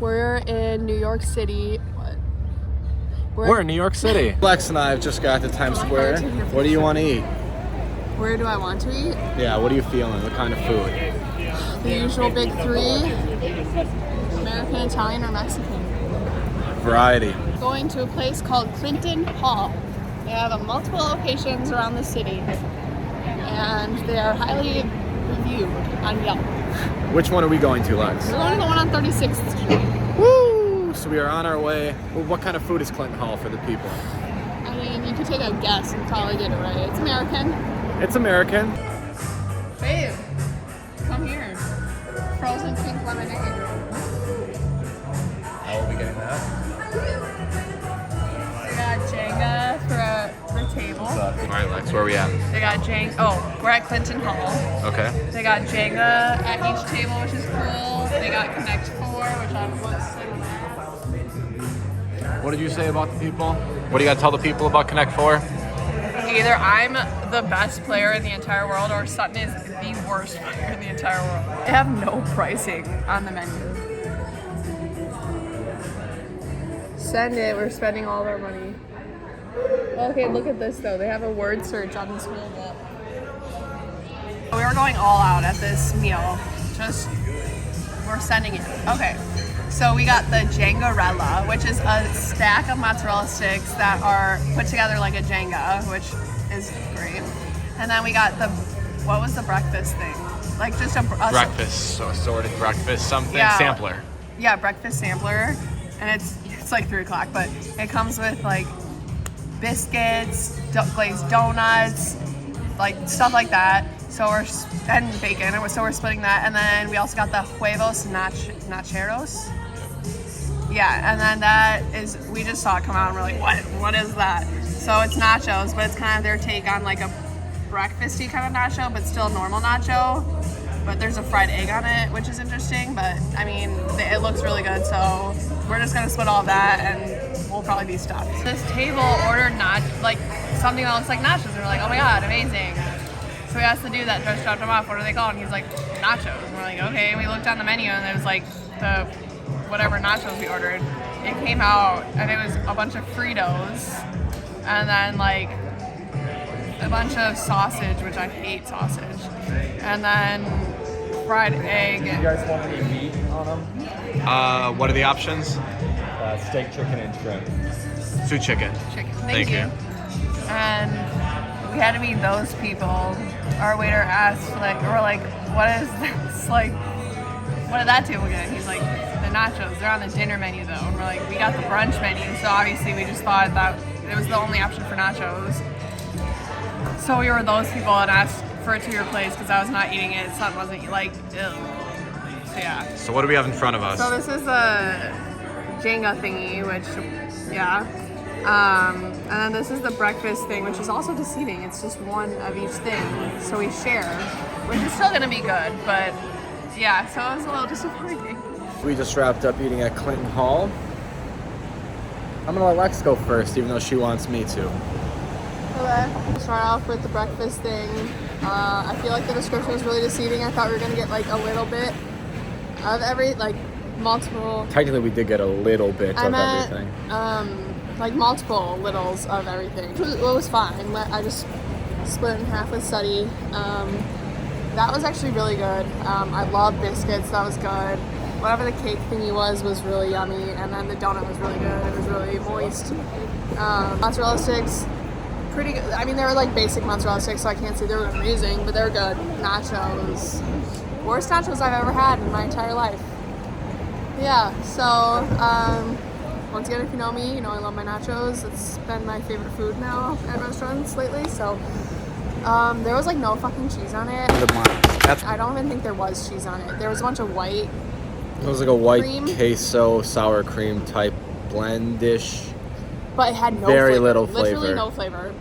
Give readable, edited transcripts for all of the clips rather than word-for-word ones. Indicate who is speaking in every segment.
Speaker 1: We're in New York City.
Speaker 2: We're in New York City. Alex and I have just got to Times Square. What do you want to eat?
Speaker 1: Where do I want to eat?
Speaker 2: Yeah, what are you feeling? What kind of food?
Speaker 1: The usual big three. American, Italian, or Mexican.
Speaker 2: Variety.
Speaker 1: Going to a place called Clinton Hall. They have multiple locations around the city. And they are highly reviewed on Yelp.
Speaker 2: Which one are we going to, Lex?
Speaker 1: We're going to the one on 36th Street.
Speaker 2: Woo! So we are on our way. Well, what kind of food is Clinton Hall for the people?
Speaker 1: I mean, you could take a guess and probably get it right. It's American.
Speaker 2: It's American.
Speaker 1: Babe, come here. Frozen pink lemonade.
Speaker 2: How are we getting that?
Speaker 1: They got Jenga for the table.
Speaker 2: All right, Lex, where are we at?
Speaker 1: They got Jenga. Oh, we're at Clinton Hall.
Speaker 2: Okay.
Speaker 1: They got Jenga at each table, which is cool. They got Connect 4, which I'm sitting at.
Speaker 2: What did you say about the people? What do you got to tell the people about Connect 4?
Speaker 1: Either I'm the best player in the entire world or Sutton is the worst player in the entire world. They have no pricing on the menu. Send it, we're spending all of our money. Okay, look at this though. They have a word search on this whole book. We are going all out at this meal. We're sending it. Okay, so we got the Jengarella, which is a stack of mozzarella sticks that are put together like a Jenga, which is great. And then we got what was the breakfast thing? Like just a
Speaker 2: Breakfast, so assorted breakfast, something,
Speaker 1: yeah,
Speaker 2: sampler.
Speaker 1: Yeah, breakfast sampler. And it's like 3 o'clock, but it comes with like biscuits, glazed donuts, like stuff like that. And bacon. So we're splitting that. And then we also got the huevos nacheros. Yeah, and then we just saw it come out and we're like, what is that? So it's nachos, but it's kind of their take on like a breakfasty kind of nacho, but still normal nacho. But there's a fried egg on it, which is interesting. But I mean, it looks really good. So we're just gonna split all of that, and we'll probably be stuffed. This table ordered something that looks like nachos, and we're like, oh my god, amazing. So we asked the dude that just dropped them off, what are they called? And he's like, nachos. And we're like, okay. And we looked on the menu, and there was like the whatever nachos we ordered. It came out, and it was a bunch of Fritos, and then like a bunch of sausage, which I hate sausage, and then fried egg.
Speaker 3: You guys want any meat on them?
Speaker 2: What are the options?
Speaker 3: Steak, chicken, and shrimp.
Speaker 2: Two chicken.
Speaker 1: Thank you. And we had to be those people. Our waiter asked, we're like, what is this? Like, what did that table get? He's like, the nachos. They're on the dinner menu though. And we're like, we got the brunch menu. So obviously we just thought that it was the only option for nachos. So we were those people and asked for it to be replaced because I was not eating it. Son wasn't like, ew. So yeah.
Speaker 2: So what do we have in front of us?
Speaker 1: So this is the Jenga thingy, which, yeah. And then this is the breakfast thing, which is also deceiving. It's just one of each thing, so we share, which is still gonna be good, but yeah, so it was a little disappointing.
Speaker 2: We just wrapped up eating at Clinton Hall. I'm gonna let Lex go first, even though she wants me to.
Speaker 1: Okay. Start off with the breakfast thing. I feel like the description was really deceiving. I thought we were gonna get like a little bit of multiple.
Speaker 2: Technically, we did get a little bit of everything.
Speaker 1: Like multiple littles of everything. It was fine. I just split in half with Sutty. That was actually really good. I love biscuits. That was good. Whatever the cake thingy was really yummy. And then the donut was really good. It was really moist. Mozzarella sticks, pretty good. I mean, they were like basic mozzarella sticks, so I can't say they were amazing, but they're good. Nachos. Worst nachos I've ever had in my entire life. Yeah, so, once again, if you know me, you know I love my nachos. It's been my favorite food now at restaurants lately, so there was like no fucking cheese on it. I don't even think there was cheese on it. There was a bunch of white.
Speaker 2: It was like a white
Speaker 1: cream.
Speaker 2: queso sour cream type blend dish.
Speaker 1: But it had
Speaker 2: very little flavor.
Speaker 1: Literally no flavor.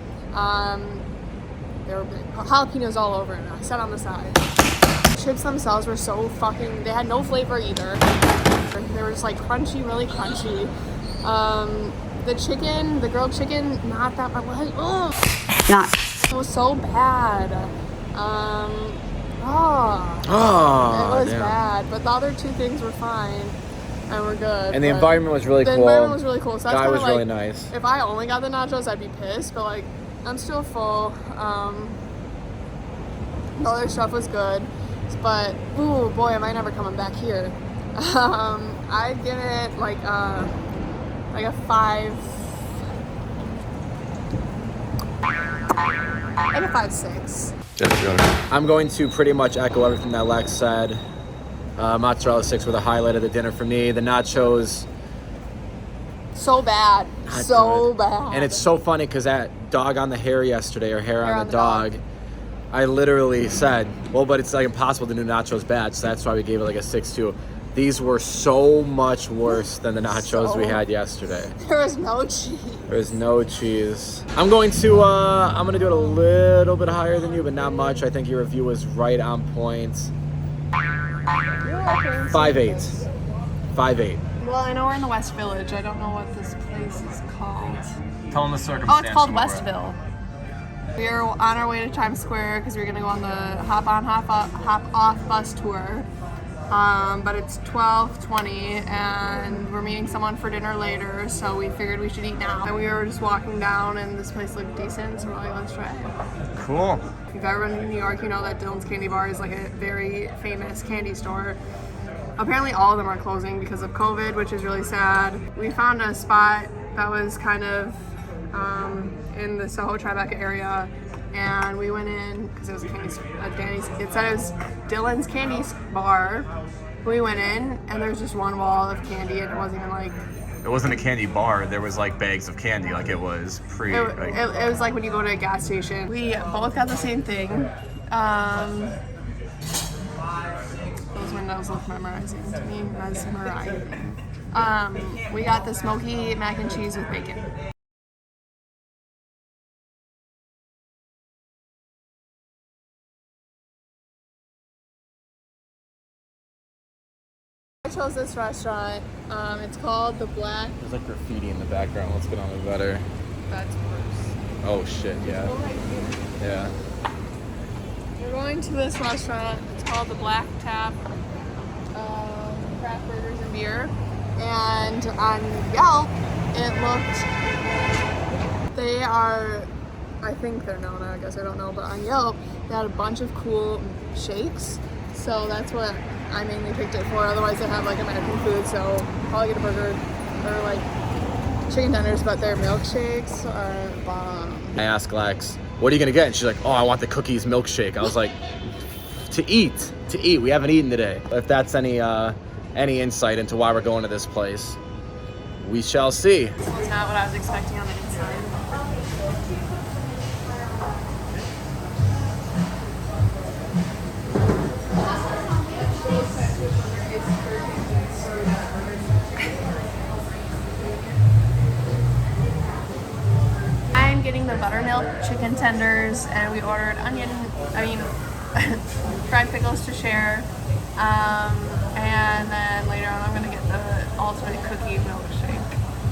Speaker 1: There were jalapenos all over it. I sat on the side. Chips themselves were so fucking. They had no flavor either. They were just like crunchy, really crunchy. The chicken, the grilled chicken, not that much. It was so bad. It was bad, but the other two things were fine. and we're good.
Speaker 2: And the environment was really cool.
Speaker 1: The environment was really cool. So
Speaker 2: Guy
Speaker 1: that's
Speaker 2: was
Speaker 1: like,
Speaker 2: really nice.
Speaker 1: If I only got the nachos, I'd be pissed. But like, I'm still full. The other stuff was good, but ooh boy, am I never coming back here. I'd give it like a 5. Like a 5.6.
Speaker 2: I'm going to pretty much echo everything that Lex said. Mozzarella sticks were the highlight of the dinner for me. The nachos.
Speaker 1: So bad. So bad.
Speaker 2: And it's so funny because that dog on the hair yesterday, or hair on the dog, I literally said, well, but it's like impossible to do nachos bad, so that's why we gave it like a 6.2. These were so much worse than the nachos we had yesterday.
Speaker 1: There was no cheese.
Speaker 2: There was no cheese. I'm gonna do it a little bit higher than you, but not much. I think your review was right on point. 5.8. 5.8.
Speaker 1: Well, I know we're in the West Village. I don't know what this place is called.
Speaker 3: Tell them the
Speaker 1: Oh,
Speaker 3: circumstance.
Speaker 1: it's called Westville. We are on our way to Times Square because we're gonna go on the hop on, hop off bus tour. But it's 12:20 and we're meeting someone for dinner later, so we figured we should eat now. And we were just walking down and this place looked decent, so we're like, let's try it.
Speaker 3: Cool.
Speaker 1: If you've ever been to New York, you know that Dylan's Candy Bar is like a very famous candy store. Apparently all of them are closing because of COVID, which is really sad. We found a spot that was kind of in the Soho Tribeca area, and we went in because it was it said it was Dylan's Candy Bar. We went in and there's just one wall of candy, and it wasn't even like...
Speaker 3: It wasn't a candy bar. There was like bags of candy. Like it was
Speaker 1: It was like when you go to a gas station. We both got the same thing. Those windows look mesmerizing to me. Mesmerizing. We got the Smoky Mac and Cheese with bacon. I chose this restaurant. It's called The Black.
Speaker 2: There's like graffiti in the background. Let's get on with better.
Speaker 1: That's worse.
Speaker 2: Oh shit, yeah. Yeah.
Speaker 1: We're going to this restaurant. It's called The Black Tap. Craft burgers and beer. And on Yelp, it looked... They are... I think they're known, I guess I don't know, but on Yelp, they had a bunch of cool shakes. So that's what I mainly picked it for. Otherwise, they have like American food, so probably get a burger or like chicken tenders, but their milkshakes are bomb.
Speaker 2: I asked Lex, what are you gonna get? And she's like, oh, I want the cookies milkshake. I was like, to eat. We haven't eaten today. If that's any insight into why we're going to this place, we shall see.
Speaker 1: This was not what I was expecting on the inside. I'm getting the buttermilk chicken tenders, and we ordered fried pickles to share. And then later on, I'm gonna get the ultimate cookie milkshake.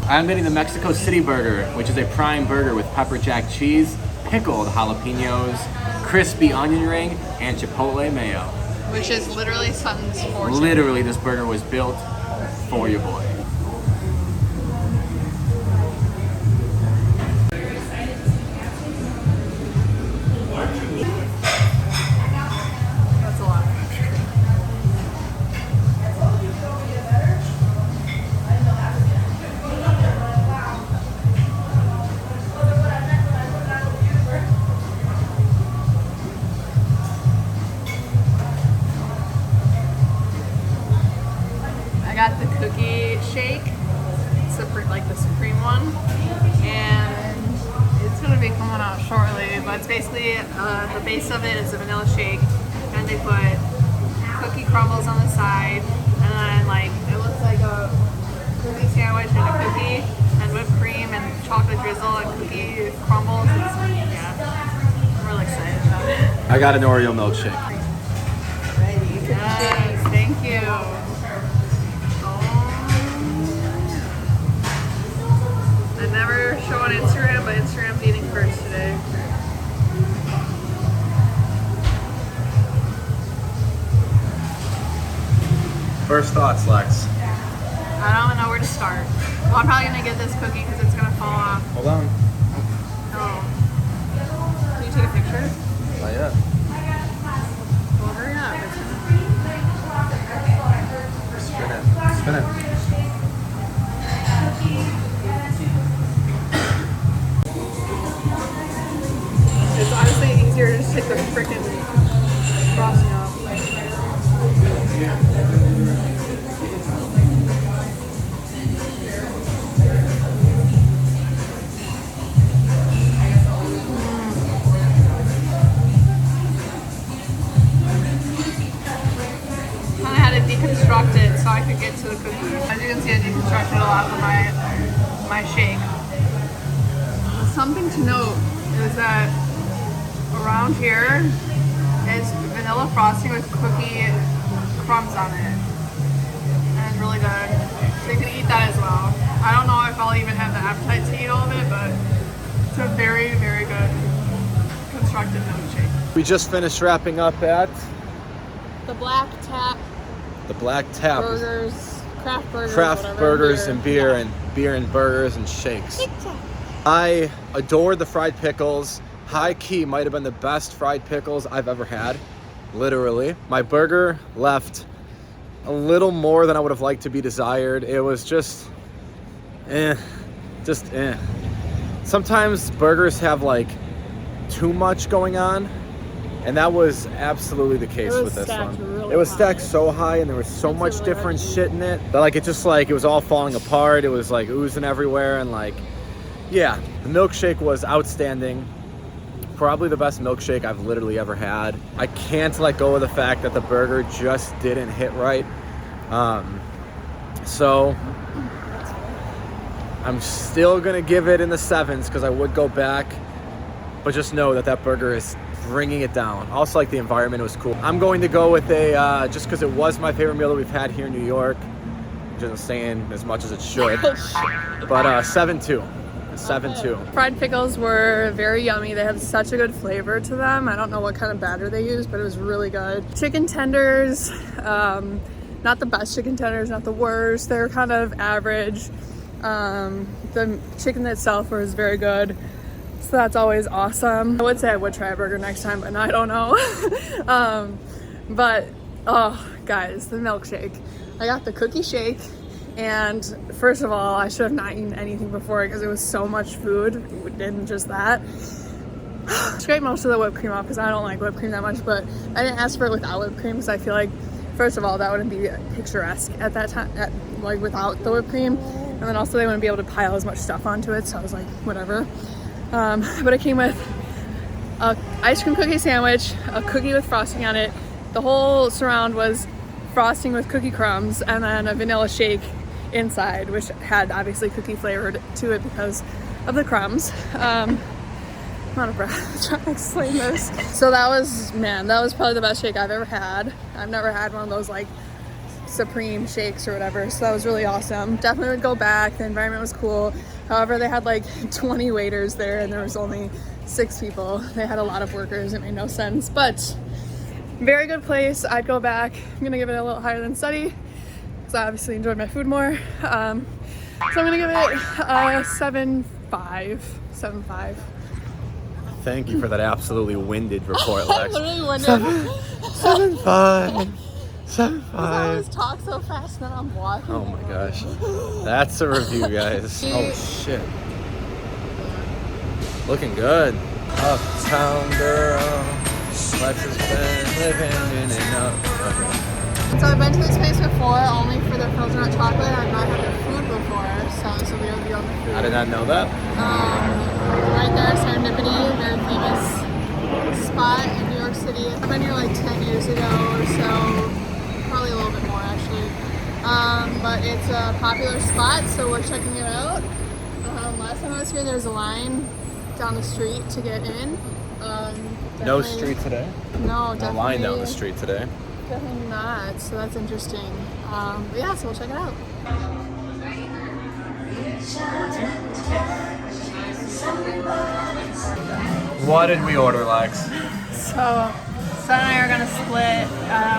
Speaker 2: I'm getting the Mexico City burger, which is a prime burger with pepper jack cheese, pickled jalapenos, crispy onion ring, and chipotle mayo.
Speaker 1: Which is literally Sutton's fortune.
Speaker 2: Literally, this burger was built for your boy.
Speaker 1: That's a lot. I got the cookie shake, like the supreme one, and it's gonna be coming out shortly. But it's basically the base of it is a vanilla shake, and they put cookie crumbles on the side, and then like it looks like a cookie sandwich and a cookie, and whipped cream and chocolate drizzle and cookie crumbles. Yeah, I'm really excited about it.
Speaker 2: I got an Oreo milkshake.
Speaker 1: Yes, thank you. I never show on Instagram, but Instagram's eating first today.
Speaker 2: First thoughts, Lex.
Speaker 1: the start. Well, I'm probably gonna get this cookie because it's gonna fall off.
Speaker 2: Hold on.
Speaker 1: Oh. Can you take a picture?
Speaker 2: Not yet.
Speaker 1: Well, hurry up.
Speaker 2: Spin it. Spin it.
Speaker 1: It's honestly easier to just take the freaking frosting off. I had to deconstruct it so I could get to the cookie. As you can see, I deconstructed a lot of my shake. Something to note is that around here is vanilla frosting with cookie crumbs on it. And it's really good. So you can eat that as well. I don't know if I'll even have the appetite to eat all of it, but it's a very, very good constructed milkshake.
Speaker 2: We just finished wrapping up at
Speaker 1: The Black Tap
Speaker 2: the Black Tap.
Speaker 1: Burgers, craft burgers,
Speaker 2: Craft
Speaker 1: whatever,
Speaker 2: burgers and beer
Speaker 1: Yeah.
Speaker 2: and beer and burgers and shakes. I adored the fried pickles. High key might have been the best fried pickles I've ever had. Literally. My burger left a little more than I would have liked to be desired. It was just eh. Sometimes burgers have like too much going on, and that was absolutely the case with this one. It was stacked so high, and there was so much different shit in it that like it just like it was all falling apart. It was like oozing everywhere, and like yeah, the milkshake was outstanding. Probably the best milkshake I've literally ever had. I can't let go of the fact that the burger just didn't hit right. So I'm still gonna give it in the 7s because I would go back, but just know that that burger is bringing it down. Also, like the environment was cool. I'm going to go with a just because it was my favorite meal that we've had here in New York, which isn't saying as much as it should, but 7-2. 7-2.
Speaker 1: Fried pickles were very yummy. They had such a good flavor to them. I don't know what kind of batter they used, but it was really good. Chicken tenders, not the best chicken tenders, not the worst. They're kind of average. The chicken itself was very good, so that's always awesome. I would say I would try a burger next time, but I don't know. But oh, guys, the milkshake. I got the cookie shake. And first of all, I should have not eaten anything before because it was so much food and just that. Scrape most of the whipped cream off because I don't like whipped cream that much, but I didn't ask for it without whipped cream because I feel like, first of all, that wouldn't be picturesque at that time, like without the whipped cream. And then also they wouldn't be able to pile as much stuff onto it, so I was like, whatever. But it came with a ice cream cookie sandwich, a cookie with frosting on it. The whole surround was frosting with cookie crumbs, and then a vanilla shake inside, which had obviously cookie flavored to it because of the crumbs. I'm out of breath trying to explain this. So that was probably the best shake I've ever had. I've never had one of those like supreme shakes or whatever, so that was really awesome. Definitely would go back. The environment was cool. However, they had like 20 waiters there and there was only 6 people. They had a lot of workers. It made no sense, but very good place. I'd go back. I'm gonna give it a little higher than study because I obviously enjoyed my food more. So I'm gonna give it a 7.5. 7.5.
Speaker 2: Thank you for that absolutely winded report, Lex.
Speaker 1: Literally wondered.
Speaker 2: 7.5. 7.5.
Speaker 1: I always talk so fast that I'm walking.
Speaker 2: Oh my gosh. That's a review, guys. Oh shit. Looking good. Uptown girl. Lex has been living in and up. Okay.
Speaker 1: So I've been to this place before, only for the frozen hot chocolate. I've not had their food before, so this will be on the food.
Speaker 2: I did not know that.
Speaker 1: Right there, Serendipity, a very famous spot in New York City. I've been here like 10 years ago or so, probably a little bit more actually. But it's a popular spot, so we're checking it out. Last time I was here, there was a line down the street to get in.
Speaker 2: No street today?
Speaker 1: No, definitely.
Speaker 2: No line down the street today.
Speaker 1: Definitely not, so that's interesting. But yeah, so we'll check it out.
Speaker 3: What did we order, Lex?
Speaker 1: So, Sutton and I are gonna split.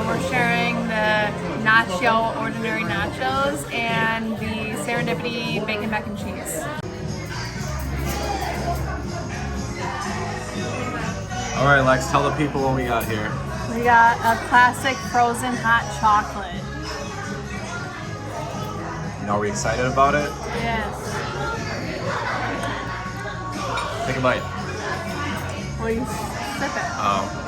Speaker 1: We're sharing the nacho, ordinary nachos, and the Serendipity bacon mac and cheese.
Speaker 2: All right, Lex, tell the people what we got here.
Speaker 4: We got a classic frozen hot chocolate.
Speaker 2: Are we excited about it?
Speaker 4: Yes.
Speaker 2: Take a bite.
Speaker 4: Well, you sip it.
Speaker 2: Oh.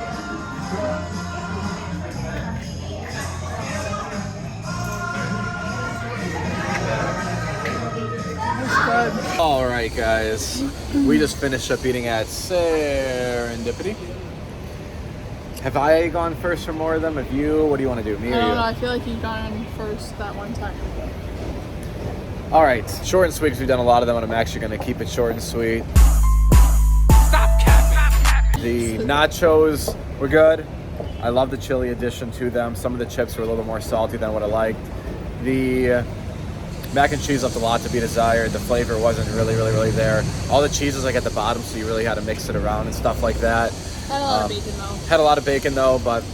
Speaker 2: All right, guys. We just finished up eating at Serendipity. Have I gone first for more of them? Have you? What do you want to do? Me or
Speaker 4: I don't know.
Speaker 2: you?
Speaker 4: I feel like you've gone first that one time.
Speaker 2: All right. Short and sweet because we've done a lot of them, and I'm actually going to keep it short and sweet.
Speaker 3: Stop capping.
Speaker 2: The nachos were good. I love the chili addition to them. Some of the chips were a little more salty than what I liked. The mac and cheese left a lot to be desired. The flavor wasn't really there. All the cheese was like at the bottom, so you really had to mix it around and stuff like that.
Speaker 4: Had a lot of bacon though.
Speaker 2: Had a lot of bacon though, but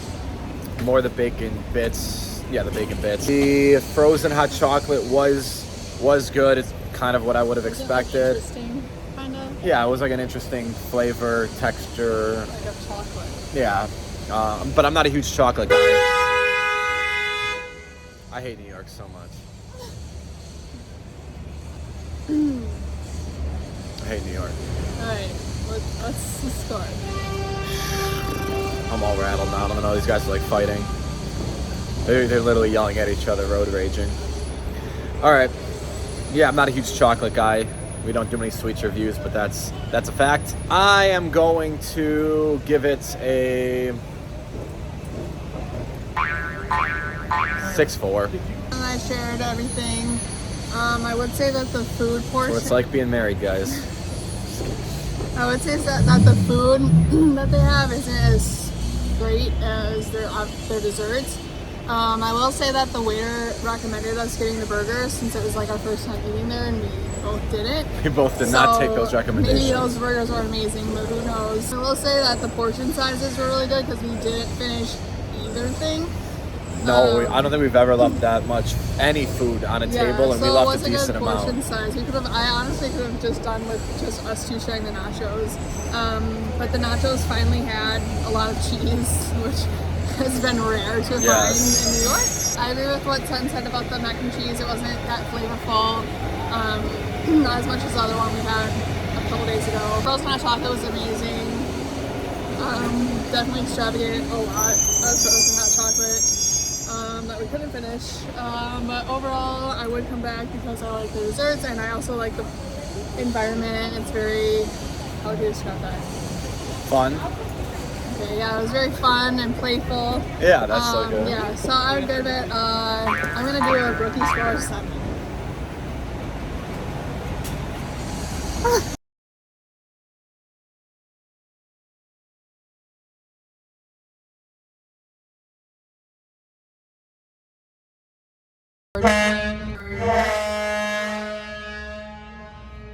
Speaker 2: more the bacon bits. Yeah, the bacon bits. The frozen hot chocolate was good. It's kind of what I would have expected.
Speaker 4: Interesting, kind of.
Speaker 2: Yeah, it was like an interesting flavor, texture.
Speaker 4: Like a chocolate.
Speaker 2: Yeah, but I'm not a huge chocolate guy. I hate New York so much. I hate New York.
Speaker 4: Alright, what's the score?
Speaker 2: I'm all rattled now. I don't know. These guys are like fighting. They're literally yelling at each other, road raging. All right. Yeah, I'm not a huge chocolate guy. We don't do many sweets reviews, but that's a fact. I am going to give it a 6.4.
Speaker 4: And I shared everything. I would say that the food portion.
Speaker 2: So it's like being married, guys.
Speaker 4: I would say that the food that they have isn't as great as their desserts. I will say that the waiter recommended us getting the burgers since it was like our first time eating there, and we both didn't.
Speaker 2: We both did not take those recommendations.
Speaker 4: Maybe those burgers were amazing, but who knows? I will say that the portion sizes were really good because we didn't finish either thing.
Speaker 2: No, I don't think we've ever left that much any food on a table, and we left a decent amount.
Speaker 4: Portion size. I honestly could have just done with just us two sharing the nachos, but the nachos finally had a lot of cheese, which has been rare to find in New York. I agree with what Sutton said about the mac and cheese. It wasn't that flavorful, not as much as the other one we had a couple days ago. Frozen hot chocolate was amazing. Definitely extravagant a lot of frozen hot chocolate. That we couldn't finish, but overall I would come back because I like the desserts and I also like the environment. It's very, how would you describe that?
Speaker 2: Fun.
Speaker 4: Okay, yeah, it was very fun and playful.
Speaker 2: Yeah, that's so good.
Speaker 4: Yeah, so I would give it, I'm gonna do a rookie score of 7.